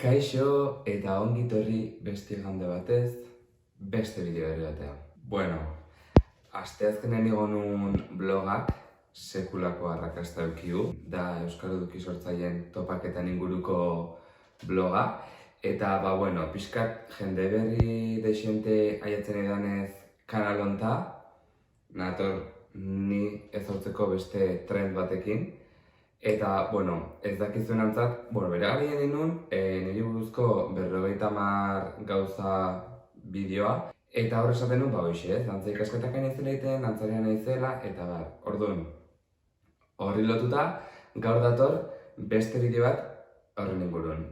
Kaixo eta ongi etorri beste igande batez, beste bideo berri batean. Bueno, asteazkenen igo nun blogak sekulako arrakasta eduki du, da Euskal Eduki Sortzaileen topaketan inguruko bloga. Eta pixkat jende berri dexente aiatzen edanez kanal honta, nator ni ezautzeko beste trend batekin. Eta, ez dakizuen antzat, bere garien inun, niri buruzko 50 gauza bideoa. Eta hor esaten nun, dantza ikasketak naizela egiten, dantzaria naizela, eta orduan, horri lotuta, gaur dator beste bideo bat horren inguruen.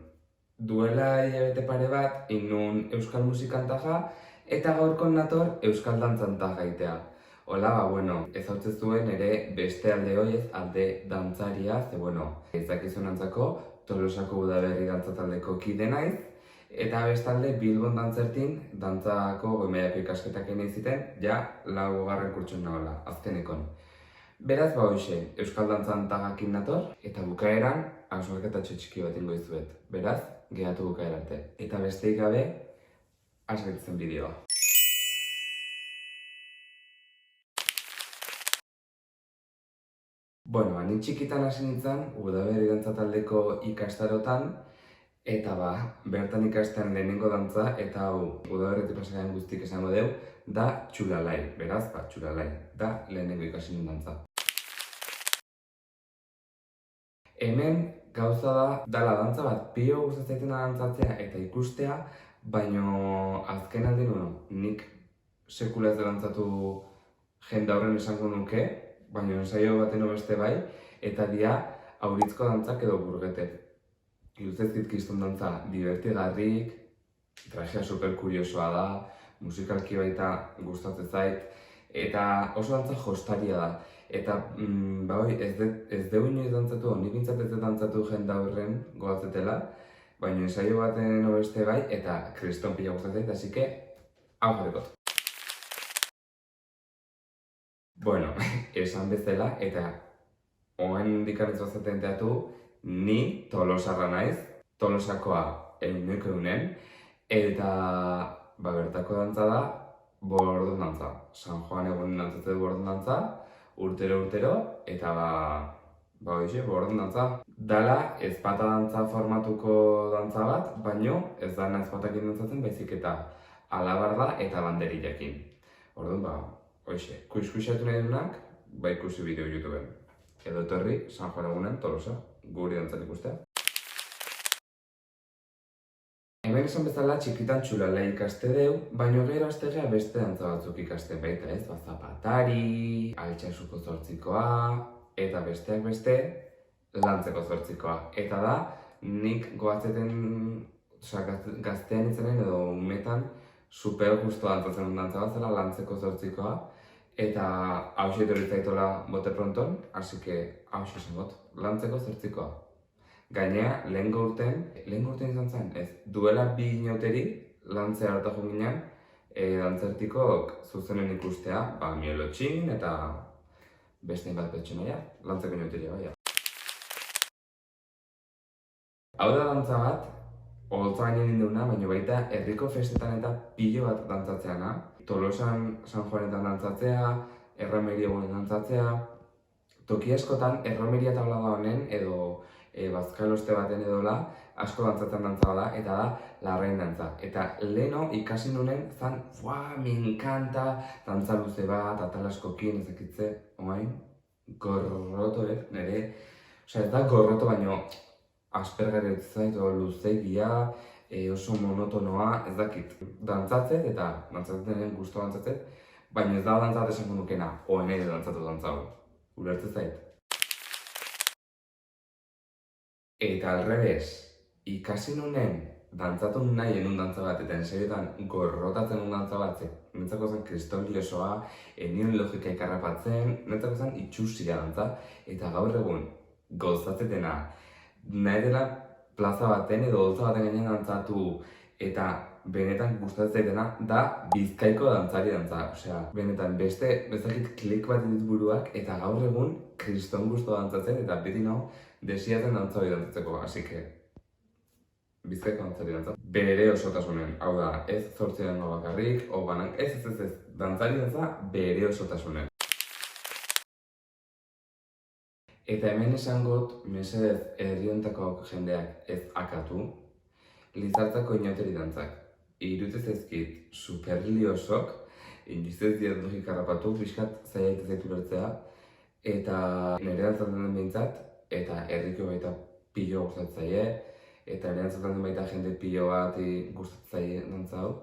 Duela hilabete pare bat, inun euskal musikan taja, eta gaurkon nator euskal dantzan taja egitea. Hola, ezautzen zuen ere beste alde hoiez, alde dantzaria, ez dakizuen antzako Tolosako Udaberri dantzataldeko kide naiz, eta bestalde Bilbon dantzertin dantzako goi-mailako ikasketak egin ziten, ja 4. kurtson nagoela, azkenekon. Beraz, euskal dantzan tagakin nator, eta bukaeran hausnarketatxo txiki bat ingo dizuet. Beraz, geratu bukaera arte. Eta besteik gabe, hasgetzen bideoa. Ni txikitan hasi nintzen Udaberri dantzataldeko ikastarotan, eta bertan ikasten lehenengo dantza, eta Udaberritik pasaren guztik esango deu, da txulalai. Beraz, txulalai, da lehenengo ikasi nuen dantza. Hemen gauza da, dala dantza bat pio gustatzen dantzatzea eta ikustea, baino azken aldin, nik sekula ez dantzatu jende horren esango nuke, baina ensaio baten beste bai, eta dia auritzko dantzak edo burgetek. Iluzezkit kiston dantza divertigarrik, trajea super kuriosoa da, musikalki baita gustatzen zait, eta oso dantza jostaria da. Eta ez deu inoiz dantzatu, nik bintzat ez dantzatu jende horren gogatzetela, baina ensaio baten beste bai, eta kriston pila gustatzen zait, así que, hau jarrikot. Esan bezala, eta oen dikaritz bazaten teatu, ni Tolosarra naiz, Tolosakoa euneko eunen, eta bertako dantza da bordon dantza. San Juan egunen dantzatzen bordon dantza, urtero, eta bordon dantza. Dala ezpata dantza formatuko dantza bat, baino ez da ezpatakin dantzatzen baizik eta alabar da eta banderillakin. Orduan, kuiskuisatu nahi duenak, ikusi bideo YouTubeen. Edo etorri San Juan egunen Tolosa, guri dantzat ikustea. Hemen esan bezala txikitan txulalai ikaste deu, baino gero astegea beste dantza batzuk ikasten baita ez, zapatari, altxasuko zortzikoa, eta besteak beste, lantzeko zortzikoa. Eta da, nik goatzeten, gaztean izanen edo umetan, super justo dantzatzen dantza bat zela, lantzeko zortzikoa, eta hauxe etorri zaitola bote pronton, así que hauxe esan got, lantzeko zortzikoa. Gainea, lehengo urten izan zen, ez, duela 2 inauteri lantzea hartako ginen, dantzertikok zuzenen ikustea, Miolotxin eta beste bat pertsonaia, lantzeko inauteria baia. Hau da dantza bat, oholtza gainen induna, baina baita herriko festetan eta pilo bat dantzatzeana. Tolosan San Juanetan dantzatzea, erromeria egunen dantzatzea. Toki askotan erromeria tablada honen edo bazkaloste baten edola asko dantzatzen dantza da, eta da larrain dantza. Eta leheno ikasi nunen zan, me encanta, dantza luze bat, atal askokin, ezakitze, gorroto nire, ez da gorroto baino asperger zait, luzegia, oso monotonoa, ez dakit. Dantzatzet eta dantzatzen gusto dantzatzet, baina ez da dantzat esango nukena, ere dantzatu dantzago. Ulertzen zait. Eta alrebez, ikasi nunen dantzatu nahi enun dantza bat, eta enserietan gorrotatzen un dantza bat, nintzako zen kriston liosoa, enion logika ikarrapatzen, nintzako zen itxusia dantza, eta gaur egun gozatzetena, nahi dela plaza baten edo holtza baten gainean dantzatu, eta benetan gustatzen zaitena da Bizkaiko dantzari dantza. Benetan beste bezakit klik bat ditut buruak, eta gaur egun kriston gusto dantzatzen, eta beti nao desiatzen dantza hori dantzatzeko, así que Bizkaiko dantzari dantza. Bere osotasunen, hau da, ez 8 dengo bakarrik, banak, ez, dantzari dantza bere osotasunen. Eta hemen esangot, mesedez herri hontako jendeak ez akatu, Lizartzako inoteri dantzak. Irutez ezkit superliosok, indizez diet logik harrapatu, pixkat zaiaitez zaitu bertzea, eta nire dantzatzen den behintzat, eta herriko baita pilo gustatzaie, eta nire dantzatzen den baita jende pilo bat gustatzaie dantza hau,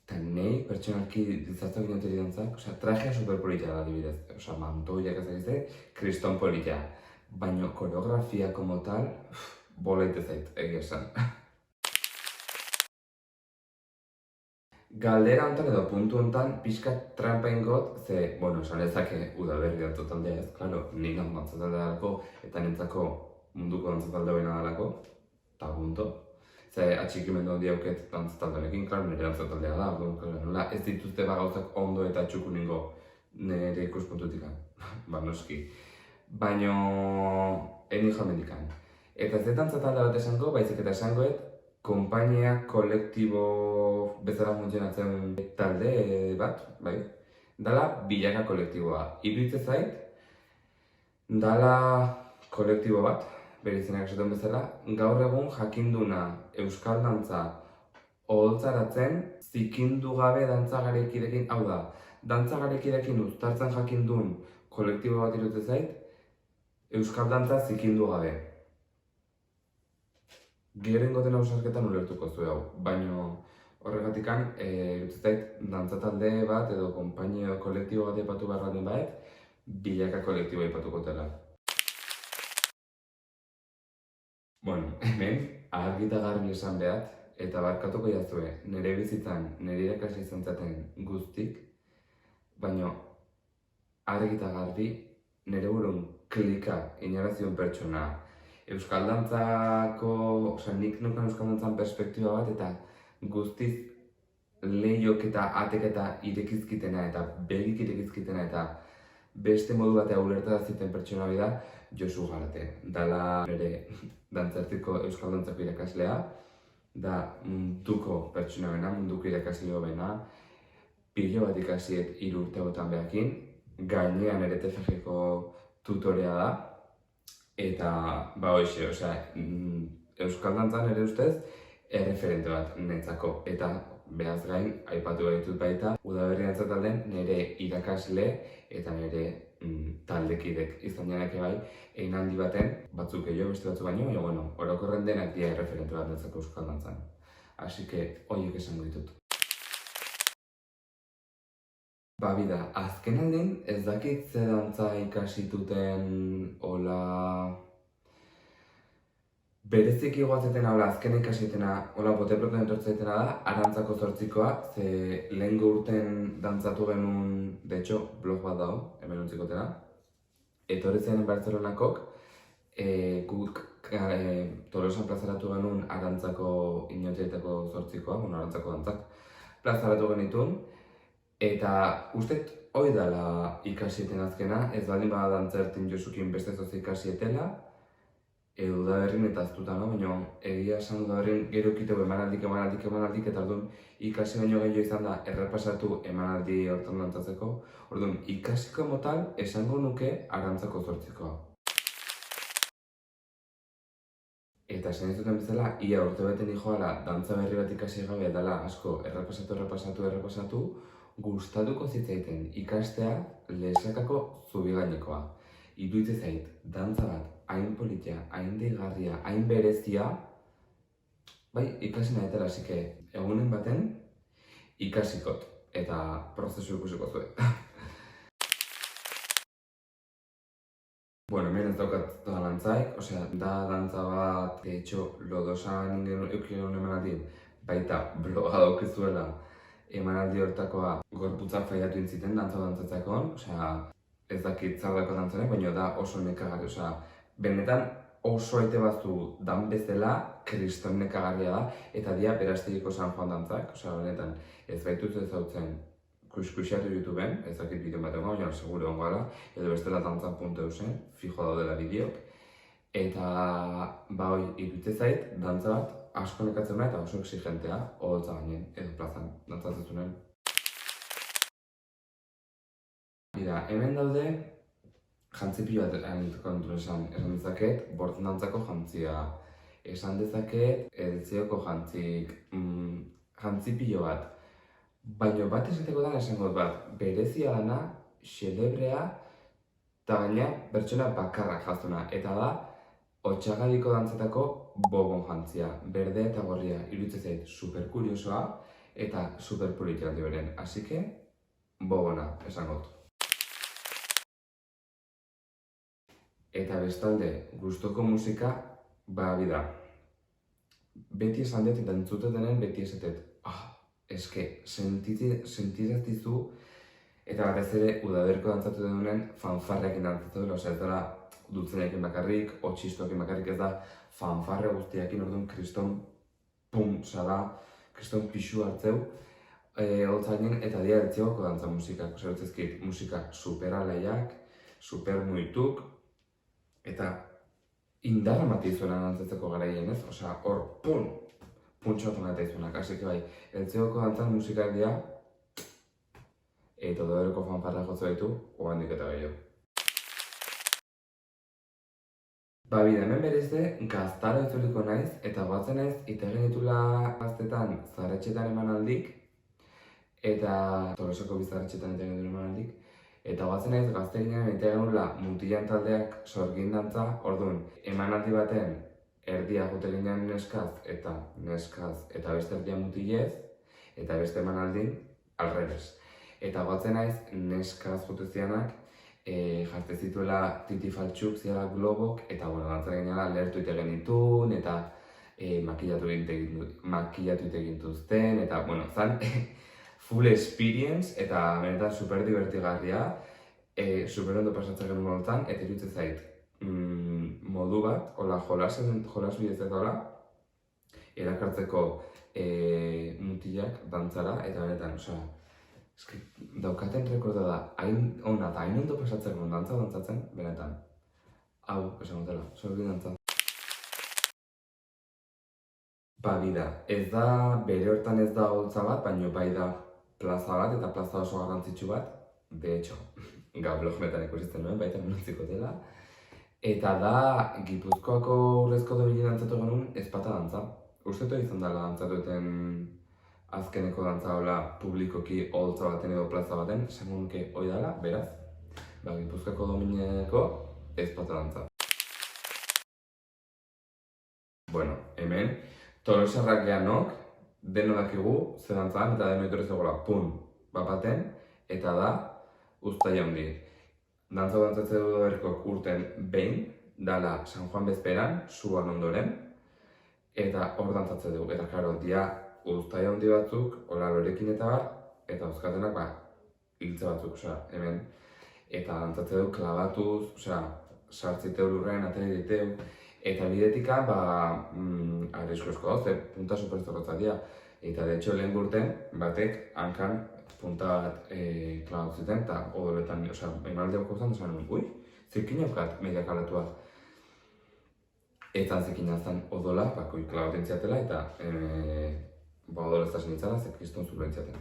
eta nahi pertsonalki Lizartzako inoteri dantzak, trajea superpolitia da adibidez, mantoiak ez dakize, kriston politia. Baina koreografia como tal, bolaite zait, egia esan. Galdera honetan edo puntu honetan pixkat trampa ingot, ze, esan ezake udaberri dantza taldea ez, klaro, nik dantza taldea dalako, eta nintzako munduko dantza taldea baina dalako, eta punto. Ze atxikimendu handi hauket dantza taldearekin, klaro, nire dantza taldea da, nola ez dituzte gauzak ondo eta txuku ningo nire ikuspuntutik, noski. Baina, eni jamendikan. Eta ez dantza taldea bat esango, baizik eta esangoet, konpainia kolektibo bezala funtzionatzen talde bat, bai? Dala bilaka kolektiboa. Iruditzen zait, dala kolektibo bat, bere izenak esaten bezala, gaur egun jakinduna euskal dantza oholtzaratzen zikindu gabe dantzagarekidekin, hau da, dantzagarekidekin uztartzen jakindun kolektibo bat iruditzen zait, euskal dantza zikindu gabe. Gero ingoten hausarketan ulertuko zuen hau, baina horregatikan, iruditzen zait, dantza talde bat edo konpainia kolektibo bat aipatu behar baldin baet, bilaka kolektibo aipatuko dela. Hemen, argi eta garbi esan behar, eta barkatuko jazue, nire bizitzan, nire irakasle izan zaten guztik, baina argi eta garbi, nire burun klika inarazion pertsona, Euskal dantzako, nik nukan Euskal dantzan perspektiba bat eta guztiz lehiok eta atek eta irekizkitena eta begik irekizkitena eta beste modu batea ulertara ziten pertsona bida Josu Garate. Dala nire dantzartiko Euskal dantzako irakaslea, da munduko pertsona bena, munduko irakasleo bena, pilo bat ikasiet 3 urte hauetan behakin, gainean ere TFG-ko tutorea da, eta, hoxe, Euskal dantzan ere ustez, erreferente bat netzako. Eta, behaz gain, aipatu behitut baita, udaberri dantza talden nire irakasle eta nire taldekidek izan janak bai, egin handi baten, batzuk gehiago beste batzuk baino, baina, orokorren denak dira erreferente bat netzako Euskal dantzan. Así que, horiek esango ditut. Bida, azken aldin ez dakit ze dantza ikasituten hola... Bereziki goazetena hola azken ikasitena hola boteproten entortzaitena da, Arantzako 8koa, ze lehengo urten dantzatu genuen, de hecho, blog bat dago, hemen untzikotena. Etorri zen Barcelonakok, guk Tolosan plazaratu genuen Arantzako inotietako 8koa, Arantzako dantzak plazaratu genituen. Eta ustet hori dela ikasieten azkena, ez baldin bada dantzertin Josukin beste zoz ikasietela, udaberrin eta aztutan, baina egia esan udaberrin gero kiteu emanaldik, eta orduan ikasi baino gehiago izan da errepasatu emanaldi hortan dantzatzeko, orduan ikasiko motal esango nuke Arantzako 8koa. Eta esan ez duten bezala, ia urte beten dijoala dantza berri bat ikasi gabe dela asko errepasatu, gustatuko zitzaiten ikastea Lezakako Zubigainekoa. Iruditzen zait, dantza bat hain politia, hain deigarria, hain berezia, bai, ikasi nahetela, asike, egunen baten ikasikot, eta prozesu ikusiko zuen. Hemen ez daukat da dantzaik, da dantza bat, de hecho, Lodosan eukion emanaldi, baita bloga daukizuela, emanaldi hortakoa gorputzak faiatu intziten dantzatzakoan, ez dakit zardako dantzaren, baina da oso nekagarri, benetan oso ete bazu dan bezala, kriston nekagarria da, eta dia berastegiko San Juan dantzak, benetan ez baituz ezautzen kuskusiatu YouTubeen, ez dakit bideo bat egon, baina seguro ongoala, edo bestela dantzan.eu fijo daudela bideok, eta iruditzen zait, dantza bat asko nekatzen eta oso exigentea, oholtza gainen, edo plazan, dantzatzen. Mira, hemen daude jantzipilo bat anituko esan dezaket, bortzen dantzako jantzia. Esan dezaket, eltzioko jantzipilo bat. Baina bat esateko da esango bat, berezia dana, xelebrea, eta gaina pertsona bakarrak jaztuna. Eta da, otxagadiko dantzatako bobon jantzia. Berde eta gorria, iruditzen zait super kuriosoa eta super politia aldi beren. Así que, bobona, esangot. Eta bestalde, gustoko musika, bida. Beti esan dut eta entzute denen beti esatet. Eske, sentizatizu eta batez ere udaberko dantzatu denunen fanfarrekin dantzatu dela. Ez dela dultzenekin bakarrik, otxistoekin bakarrik, ez da fanfarre guztiakin orduan kriston pum, da, kriston pixu hartzeu. Holtzainen eta dia eltziogoko dantza musikak. Zerbitzezkit, musika super alaiak, super muituk, eta indarra mati izuena dantzatzeko garaien, ez? Osea, hor, puntxo bat ematea izuenak. Así que bai, eltziogoko dantzan musikak dira, eta udaberko fanfarra jotzu ditu, oandik eta gehiago. Bida, hemen berizte, gaztara itzuliko naiz, eta batzen naiz, ite genitula gaztetan zaharretxetan emanaldik, eta Tolosako bizarretxetan ite genitula emanaldik, eta batzen naiz, gazte ginen ite genula mutilan taldeak sorgin dantza, orduan, emanaldi baten erdia jote ginen neskaz, eta beste erdia mutilez, eta beste emanaldin, alrebes. Eta batzen naiz, neskaz jote zianak, jarte zituela titi faltxuk ziala globok, eta dantza geneala lehertu ite genitun, eta makillatu ite gintuzten, eta zan full experience, eta benetan super divertigarria, super ondo pasatzen genuen moltan, eta iruditzen zait modu bat, hola jolas bidez eta hola, erakartzeko mutilak dantzara, eta benetan, eski, daukaten rekorda da, hain ona eta hain ondo pasatzen dantzatzen, benetan. Hau, esan dutela, sorgin dantza. Bida, ez da, bere hortan ez da holtza bat, baina bai da plaza bat eta plaza oso garrantzitsu bat. De hecho, gaur blogmetan ikusizten nuen, baita menuntziko dela. Eta da, Gipuzkoako urrezko domini dantzatu genuen ezpata dantza. Usteto izan dela dantzatuten azkeneko dantza hola publikoki holtza baten edo plaza baten, esango nuke hori dela, beraz, Gipuzkoako domineko ezpata dantza. Bueno, hemen, Tolosarrak geanok, deno dakigu, ze dantzan, eta deno etorri zegoela, bapaten, eta da, uztaia handi. Dantza dantzatze du berrikok urten behin, dala San Juan bezperan, suan ondoren, eta hor dantzatze dugu, eta klaro, dia uztaia handi batzuk, hola lorekin eta bar, eta uzkatenak hiltze batzuk, hemen. Eta dantzatze dugu klabatuz, sartziteu lurren, ateri diteu, eta bidetika, arrisku esko hau, ze punta superzorrotza dira. Eta de hecho lehen urten, batek hankan punta bat klabatu zuten, eta odoletan, emaldeoko zen, esan nuen, zirkin aukat mediak alatua. Eta zirkin azan odola, klabaten ziatela, eta odolez da zenitzala, ze kriston zuruen ziaten.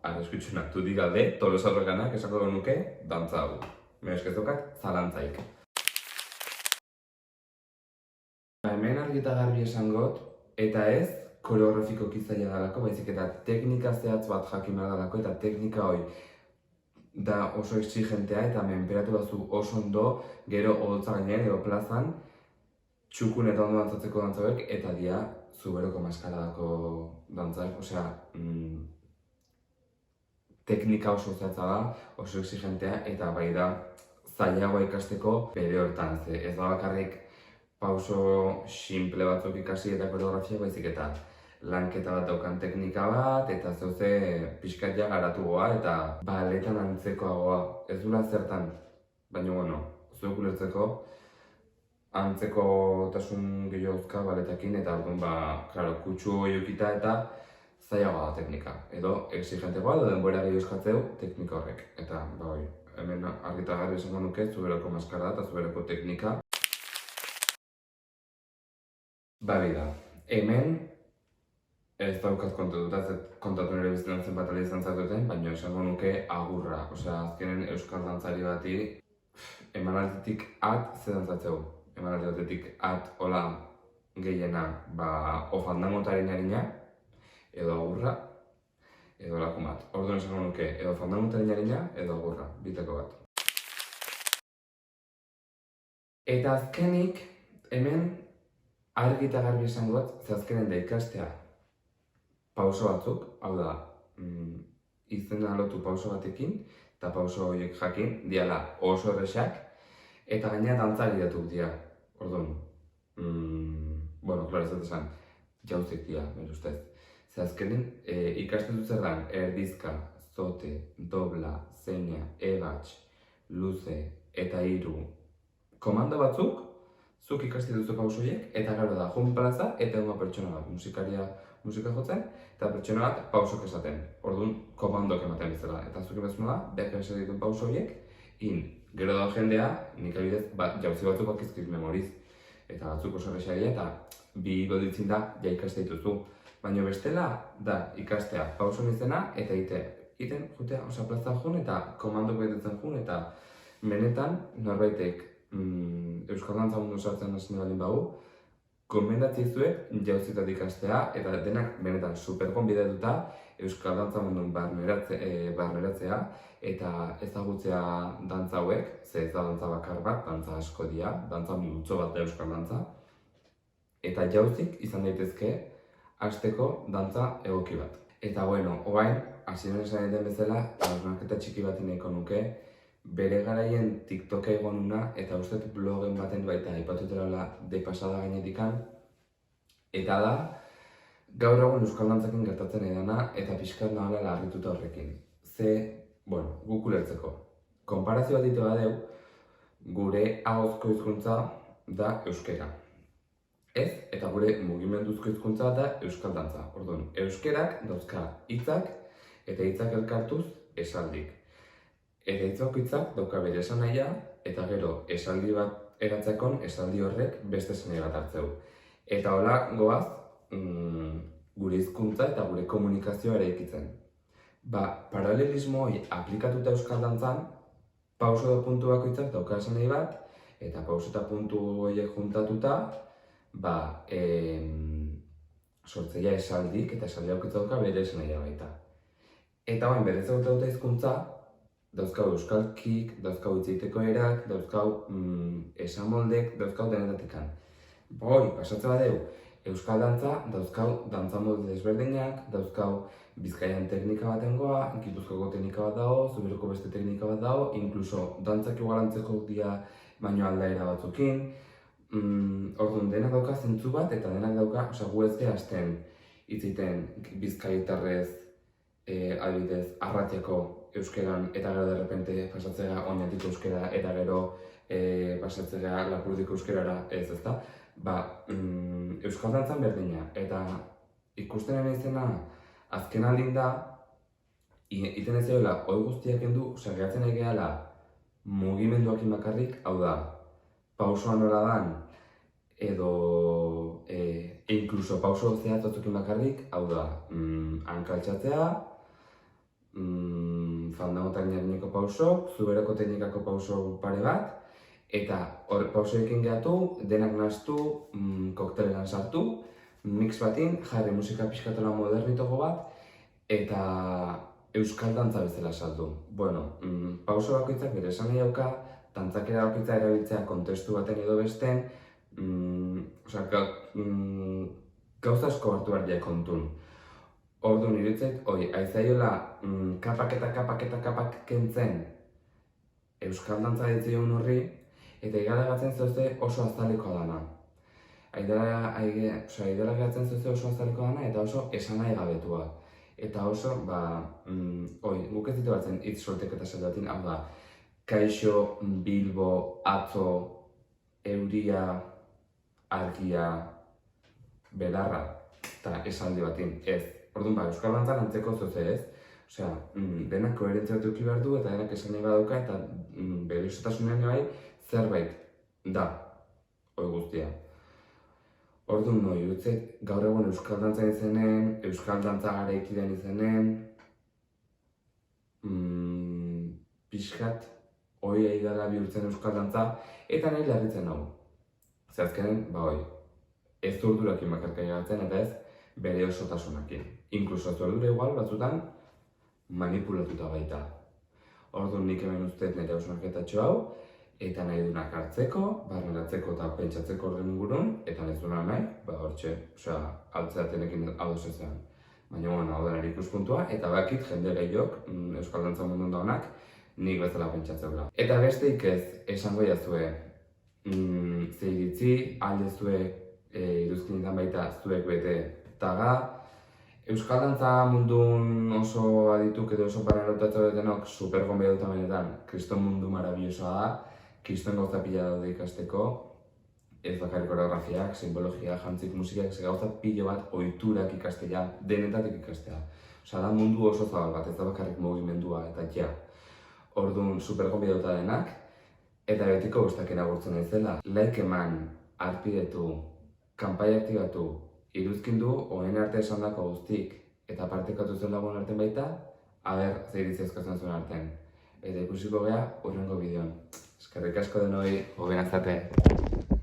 Arrisku itxunak du digalde, Tolosarrakanak esako nuke, dantza hau. Merezkezokat, zalantzaik. Hemen argi eta garbi esangot, eta ez koreografikoki zaila dalako, baizik eta teknika zehatz bat jakin behar dalako, eta teknika hori da oso exigentea eta menperatu bazu oso ondo, gero oholtza gainean edo plazan, txukun eta ondo dantzatzeko dantzauek, eta dia zuberoko maskaradako dantzak, teknika oso zehatza da, oso exigentea, eta bai da zailagoa ikasteko bere hortan, ez da bakarrik pauso simple batzuk ikasi eta koreografia baizik eta lanketa bat daukan teknika bat, eta zeuze pixkat ja garatu goa eta baletan antzekoagoa. Ez dula zertan, baina zuek ulertzeko antzekotasun gehiagozka baletakin eta orduan kutsu hori ukita eta zailagoa da teknika. Edo exigentegoa edo denbora gehiago eskatzeu teknika horrek. Eta hemen argi eta garbi esango nuke zuberako maskara eta zuberako teknika. Bida, Hemen, ez daukat kontatu nire bizitaren zenbat aldiz dantzatuten, baina esango nuke agurra. Osea, azkenen euskal dantzari bati emanalditik ze dantzatzeu. Emanalditik hola gehiena, o fandangotaren harina, edo agurra, edo lako bat. Orduan esango nuke, edo fandangotaren harina, edo agurra, biteko bat. Eta azkenik, hemen argi eta garbi esan dut, ze azkenen da ikastea pauso batzuk, hau da, izena lotu pauso batekin, eta pauso horiek jakin, diala oso erresak, eta gainera dantzari datuk dira. Orduan, klaro ez dut esan, jauzik dira, bere ustez. Ze azkenen, ikasten dut zer dan, erdizka, zote, dobla, zeina, ebatx, luze eta hiru komando batzuk, zuk ikasti duzu pausoiek, eta gero da, jun plaza eta egun pertsona bat, musika jotzen, eta pertsona bat pausok esaten. Orduan, komandok ematen bizela. Eta zuk ebezuna da, behar esan dituen pausoiek, gero da jendea, nik abidez, jauzi batzuk bakizkiz memoriz. Eta batzuk oso errexaria, eta bi golditzin da, ja ikaste dituzu. Baina bestela da ikastea pauson izena, eta iten jutea, osa plaza jun, eta komandok betetzen jun, eta benetan, norbaitek euskal dantza mundu sartzen hasi baldin bagu, gomendatzizuet jauzitat ikastea, eta denak benetan superkonbidatuta euskal dantza mundun barneratzea, eta ezagutzea dantza hauek, ze ez da dantza bakar bat, dantza asko dira, dantza multzo bat da euskal dantza, eta jauzik izan daitezke hasteko dantza egoki bat. Eta orain, hasieran esan den bezala, hausnarketa txiki bat nahiko nuke, bere garaien TikToka egonuna eta uste blogen baten baita aipatutela de pasada gainetikan, eta da, gaur egun euskal dantzakin gertatzen edana eta pixkat nahala larrituta horrekin. Ze, guk ulertzeko. Konparazio bat ditu badeu, gure ahozko hizkuntza da euskera. Ez, eta gure mugimenduzko hizkuntza da euskal dantza. Orduan, euskerak dauzka hitzak eta hitzak elkartuz esaldik. Eta hitz dauka bere esanahia, eta gero esaldi bat eratzekon, esaldi horrek beste esanahia bat hartzeu. Eta hola goaz, gure hizkuntza eta gure komunikazioa eraikitzen. Paralelismo hori aplikatuta euskal dantzan, pauso da puntu bakoitzak dauka esanahia bat, eta pauso eta puntu horiek juntatuta, sortzeia esaldik eta esaldi haukitza dauka bere esanahia baita. Eta bere ezagutu dute hizkuntza, dauzkau euskalkik, dauzkau hitzeiteko erak, dauzkau esamoldek, dauzkau denetatekan. Pasatze badeu, euskal dantza, dauzkau dantza molde desberdinak, dauzkau Bizkaian teknika baten goa, Gipuzkoako teknika bat dago, Zuberuko beste teknika bat dago, inkluso dantzak igual antzeko dira baino aldaera batzukin. Orduan, denak dauka zentzu bat, eta denak dauka, gu ez geha hasten hitziten bizkaitarrez, adibidez, arratiako euskeran, eta gero derrepente pasatzea oinatiko euskera, eta gero pasatzea lapurdiko euskerara, ez ezta. Euskal dantzan berdina, eta ikusten izena azken aldin da, iten ez dela, hoi guztiak endu, gehatzen nahi gehala mugimenduakin bakarrik, hau da, pausoa nola dan, edo inkluso pauso zehatzotukin bakarrik, hau da, hankaltxatzea, fandangotan jarineko pausok, zuberoko teknikako pauso pare bat, eta pausoekin gehatu, denak nahaztu, kokteleran sartu, mix batin, jarri musika pixkatola modernitoko bat, eta euskal dantza bezala saldu. Pauso bakoitzak bere esan nahi dauka, dantzakera bakoitza erabiltzea kontestu baten edo besten, gauza asko hartu behar diak kontun. Orduan iruditzait, aizaiola kapak eta kapak kentzen euskal dantza ditzion horri, eta igaragatzen zeuze oso azaleko dana. Igaragatzen zeuze oso azaleko dana eta oso esanai gabetua. Eta oso, guk ez ditu batzen hitz soltek eta zeldatin, hau da, kaixo, bilbo, atzo, euria, argia, belarra, eta esaldi batin, ez. Orduan, euskal dantzan antzeko zeuze ez. Osea, denak koherentzia bat eduki behar du eta denak esan nahi badauka eta bere osotasunean bai zerbait da, hori guztia. Orduan no, irutzet gaur egun euskal dantza izenen, euskal dantza garaikidean izenen, pixkat, hoi aigala bihurtzen euskal dantza, eta nahi larritzen hau. Zehazkenen, ez zurdurakin bakarka egatzen, eta ez bere osotasunakin. Inkluso zurdura igual, batzutan, manipulatuta baita. Orduan nik hemen usteet nire hausnarketatxo hau, eta nahi dunak hartzeko, barneratzeko eta pentsatzeko horren ingurun, eta nahi dunak nahi, hortxe, altzeratenekin adosezean. Baina, hau da nire ikuspuntua, eta bakit jende gehiok, euskal dantza mundun daunak, nik bezala pentsatzeula. Eta besteik ez, esango jazue, zeiritzi, aldezue iruzkinetan baita zuek bete taga, euskal dantza mundun oso adituk edo oso barnerotatza betenok supergon behar dut benetan, kriston mundu marabiosoa da, kriston gauza pila daude ikasteko, ez bakarrik koreografiak, simbologia, jantzik, musikak, ze gauza pilo bat ohiturak ikastea, denetatik ikastea. Osa da mundu oso zabal bat, ez da bakarrik mugimendua eta ja. Orduan supergon behar dut denak, eta betiko guztaken agurtzen naizela. Like eman, arpidetu, kanpai aktibatu, iruzkindu, oen arte esandako guztik, eta partekatu zen lagun arten baita, zeiritzi eskatzen zuen artean. Eta ikusiko gea, hurrengo bideon. Eskerrik asko denoi, hoben azate.